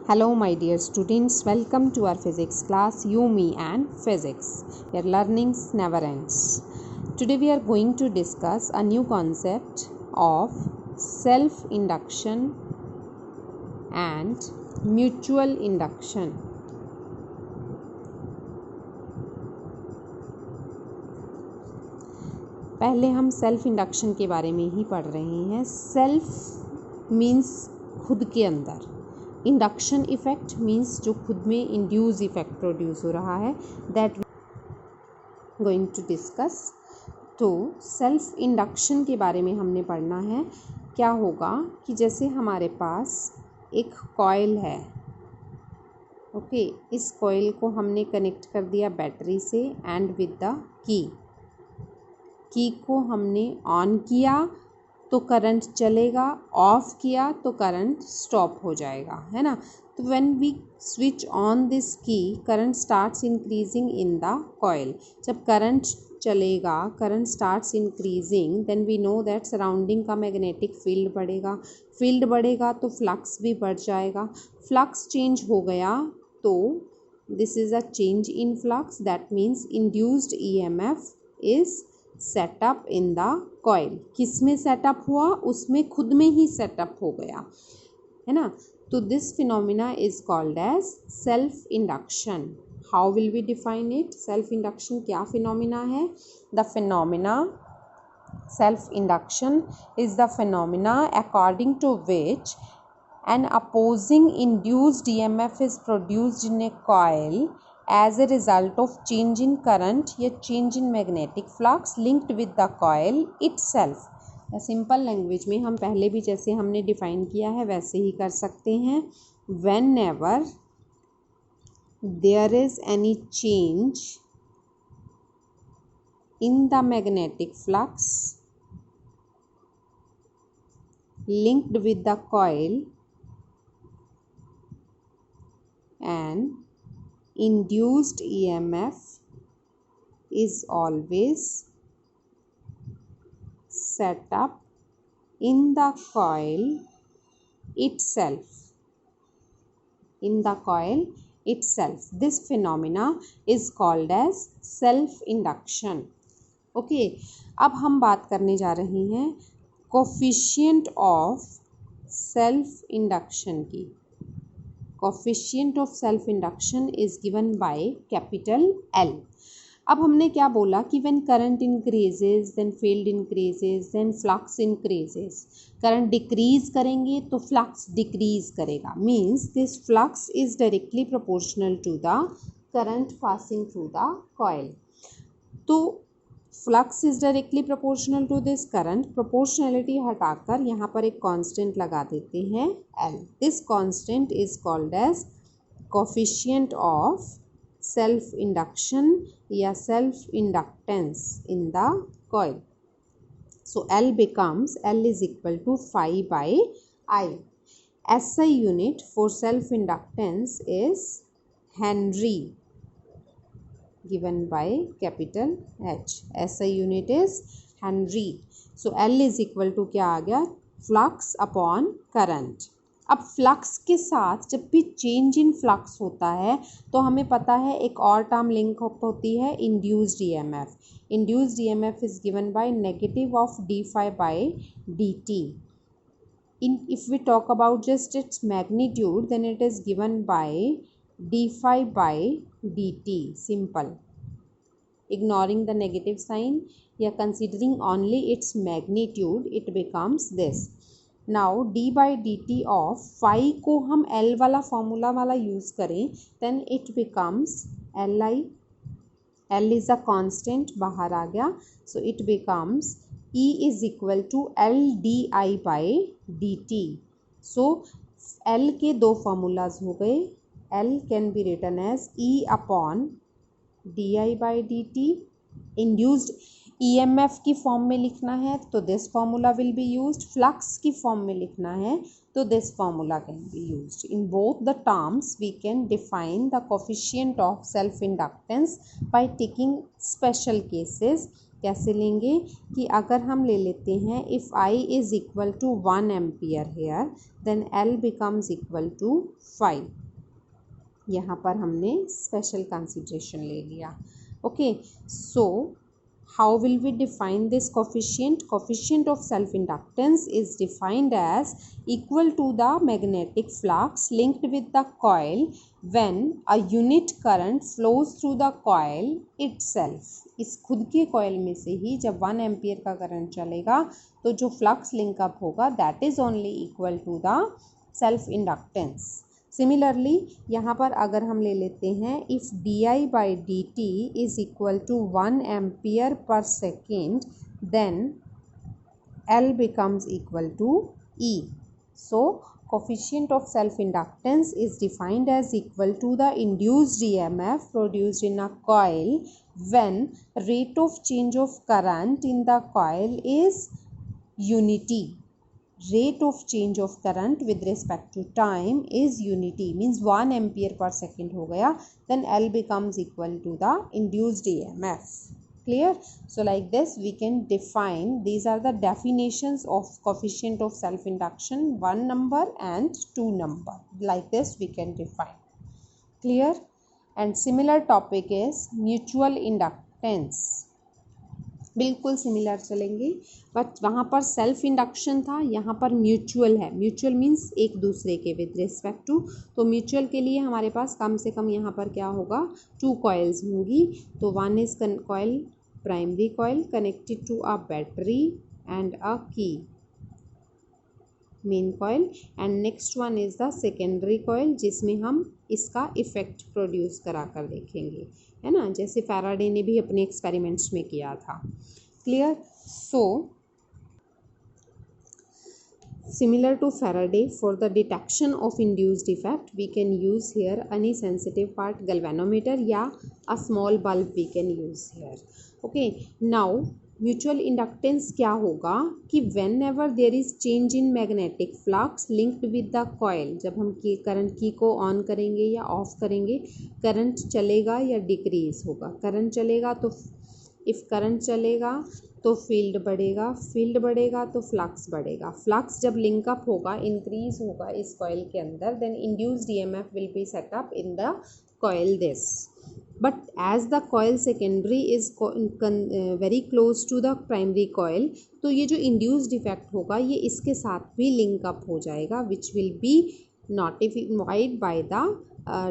Hello, my dear students. Welcome to our physics class. You, me, and physics. Your learnings never ends. Today, we are going to discuss a new concept of self-induction and mutual induction. पहले हम self induction के बारे में ही पढ़ रहे हैं. Self means खुद के अंदर, इंडक्शन इफेक्ट मीन्स जो खुद में इंड्यूस इफेक्ट प्रोड्यूस हो रहा है, दैट गोइंग टू डिस्कस. तो सेल्फ इंडक्शन के बारे में हमने पढ़ना है. क्या होगा कि जैसे हमारे पास एक कॉइल है, ओके, इस कॉइल को हमने कनेक्ट कर दिया बैटरी से एंड विद द की को हमने ऑन किया तो करंट चलेगा, ऑफ किया तो करंट स्टॉप हो जाएगा, है ना. तो when we switch on this key, current starts increasing in the coil. जब करंट चलेगा, current starts increasing, then we know that surrounding का मैग्नेटिक फील्ड बढ़ेगा. फील्ड बढ़ेगा तो फ्लक्स भी बढ़ जाएगा. फ्लक्स चेंज हो गया तो this is a change in flux, that means induced EMF is setup in the coil. किस में सेटअप हुआ? उसमें खुद में ही सेटअप हो गया, है ना. तो this phenomenon is called as self induction. How will we define it? Self induction क्या फिनोमिना है? The phenomenon self induction is the phenomenon according to which an opposing induced EMF is produced in a coil as a result of change in current या change in magnetic flux linked with the coil itself. Simple language में हम पहले भी जैसे हमने define किया है वैसे ही कर सकते हैं. whenever there is any change in the magnetic flux linked with the coil and induced EMF is always set up in the coil itself. In the coil itself. This phenomena is called as self-induction. Okay, अब हम बात करने जा रहे हैं coefficient of self-induction की. Coefficient of self induction is given by capital L. अब हमने क्या बोला कि when current increases then field increases then flux increases. Current decrease करेंगे तो फ्लक्स डिक्रीज करेगा. Means this flux is directly proportional to the current passing through the coil. तो flux is directly proportional to this current. Proportionality हटाकर यहाँ पर एक constant लगा देते हैं L. This constant is called as coefficient of self induction या self inductance in the coil. So L becomes, L is equal to 5/I. SI unit for self inductance is henry given by capital H. SI unit is Henry. So L is equal to क्या आ गया? Flux upon current. अब flux के साथ जब भी change in flux होता है तो हमें पता है एक और टर्म लिंक होती है, induced EMF. Induced EMF is given by negative of d∅/dt. If we talk about just its magnitude, then it is given by d∅/dt. Simple. Ignoring the negative sign या considering only its magnitude, it becomes this. Now d/dt of phi को हम L वाला formula वाला use करें, then it becomes Li. L is a constant, बाहर आ गया, so it becomes E is equal to L di/dt. So L के दो formulas हो गए. L can be written as E upon di/dt. Induced EMF की form में लिखना है तो this formula will be used. Flux की फॉर्म में लिखना है तो this formula can be used. In both the terms we can define the coefficient of self inductance by taking special cases कैसे लेंगे कि अगर हम ले लेते हैं if I is equal to 1 ampere here then L becomes equal to 5। यहाँ पर हमने स्पेशल कंसिडरेशन ले लिया। Okay, so how will we define this coefficient? Coefficient of self-inductance is defined as equal to the magnetic flux linked with the coil when a unit current flows through the coil itself। इस खुद के coil में से ही जब 1 ampere का current चलेगा तो जो फ्लक्स लिंकअप होगा that is only equal to the self inductance. Similarly यहाँ पर अगर हम ले लेते हैं if di by D T is equal to 1 ampere per second then L becomes equal to E. So coefficient of self-inductance is defined as equal to the induced EMF produced in a coil when rate of change of current in the coil is unity. Rate of change of current with respect to time is unity, means 1 ampere per second हो गया, then L becomes equal to the induced EMF. Clear? So like this we can define, these are the definitions of coefficient of self induction, 1 number and 2 number. Like this we can define. Clear? And similar topic is mutual inductance. बिल्कुल similar चलेंगे, but वहाँ पर self induction था, यहाँ पर mutual है। Mutual means एक दूसरे के विद रिस्पेक्ट टू, तो म्यूचुअल के लिए हमारे पास कम से कम यहाँ पर क्या होगा, 2 कॉइल्स होंगी। तो 1 is coil primary coil connected to a battery and a key main coil, and next one is the secondary coil जिसमें हम इसका इफेक्ट प्रोड्यूस करा कर देखेंगे, है ना, जैसे फैराडे ने भी अपने एक्सपेरिमेंट्स में किया था। Clear? So similar to Faraday, for the detection of induced effect we can use here any sensitive part galvanometer या a small bulb we can use here. Okay, now mutual inductance क्या होगा कि whenever there is change in magnetic flux linked with the coil, जब हम की current की को on करेंगे या ऑफ करेंगे, करंट चलेगा या डिक्रीज होगा। करंट चलेगा तो इफ़ करंट चलेगा तो फील्ड बढ़ेगा, फील्ड बढ़ेगा तो फ्लक्स बढ़ेगा, फ्लक्स जब लिंकअप होगा इंक्रीज होगा इस कॉयल के अंदर, then induced EMF will be set up in the coil this. But as the coil secondary is very close to the primary coil, तो ये जो induced effect होगा ये इसके साथ भी link up हो जाएगा, which will be notified by the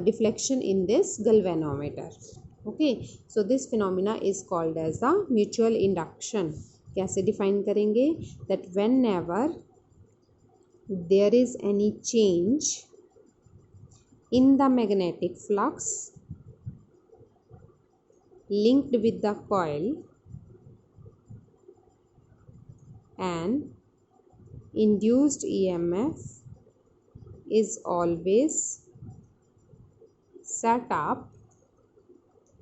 deflection in this galvanometer. Okay, so this phenomena is called as the mutual induction. कैसे define करेंगे? That whenever there is any change in the magnetic flux linked with the coil and induced EMF is always set up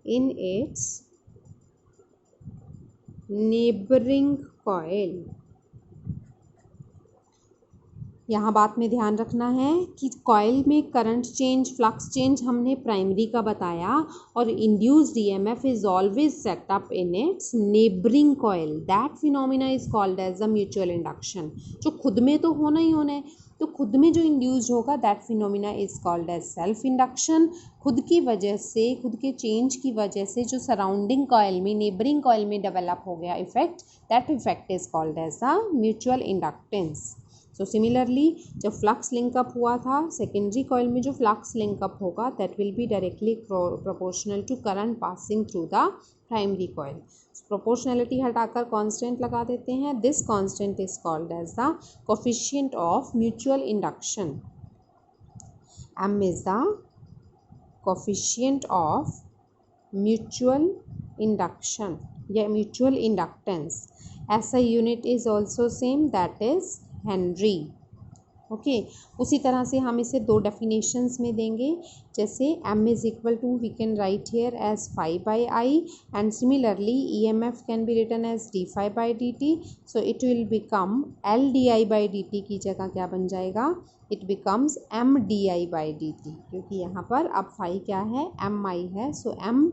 in its neighboring coil। यहाँ बात में ध्यान रखना है कि coil में करंट चेंज, फ्लक्स चेंज हमने प्राइमरी का बताया, और induced EMF is always set up in its neighbouring coil, that phenomenon is called as the mutual induction. जो खुद में तो होना ही होना है, तो खुद में जो इंड्यूस्ड होगा that phenomenon is called as self induction. खुद की वजह से, खुद के चेंज की वजह से जो सराउंडिंग कॉइल में, नेबरिंग कॉइल में डेवलप हो गया effect, that effect is called as the mutual inductance. So similarly जब फ्लक्स लिंकअप हुआ था सेकेंडरी कॉइल में, जो फ्लक्स लिंकअप होगा that will be directly proportional to current passing through the primary coil. Proportionality हटाकर constant लगा देते हैं, this constant is called as the coefficient of mutual induction. m is the coefficient of mutual induction या mutual inductance. ऐसा unit is also same, that is Henry. Okay, उसी तरह से हम इसे 2 डेफिनेशंस में देंगे, जैसे m is equal to we can write here as phi by I, and similarly EMF can be written as d phi by D t. So it will become L di by D t की जगह क्या बन जाएगा, it becomes M di by D t, क्योंकि यहाँ पर अब phi क्या है, Mi है, so M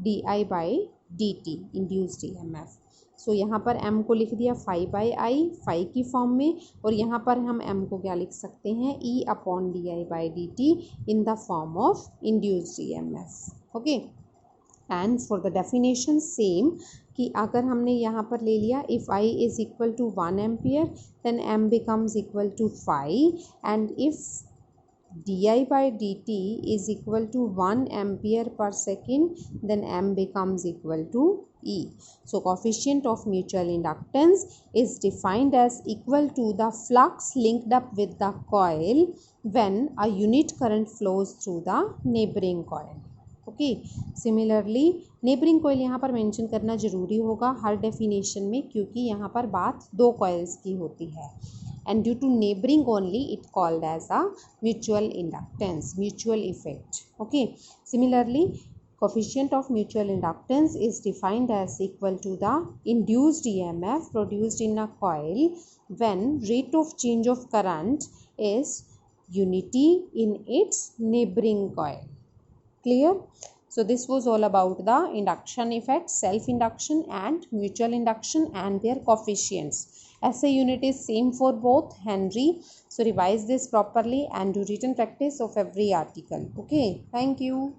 di by D t induced EMF। So यहाँ पर m को लिख दिया 5/i 5 की फॉर्म में, और यहाँ पर हम m को क्या लिख सकते हैं, E/di/dt in the form of induced EMF। Okay, and for the definition same, कि अगर हमने यहाँ पर ले लिया if I is equal to 1 ampere then m becomes equal to 5, and if di/dt is equal to 1 ampere per second, then m becomes equal to E. So coefficient of mutual inductance is defined as equal to the flux linked up with the coil when a unit current flows through the neighboring coil. Okay, similarly neighbouring coil यहाँ पर mention करना ज़रूरी होगा हर definition में, क्योंकि यहाँ पर बात दो कॉइल्स की होती है, and due to neighboring only it called as a mutual inductance, mutual effect. Okay, similarly coefficient of mutual inductance is defined as equal to the induced EMF produced in a coil when rate of change of current is unity in its neighboring coil. Clear? So this was all about the induction effect, self induction and mutual induction and their coefficients. SI unit is same for both, Henry. So revise this properly and do written practice of every article. Okay, thank you.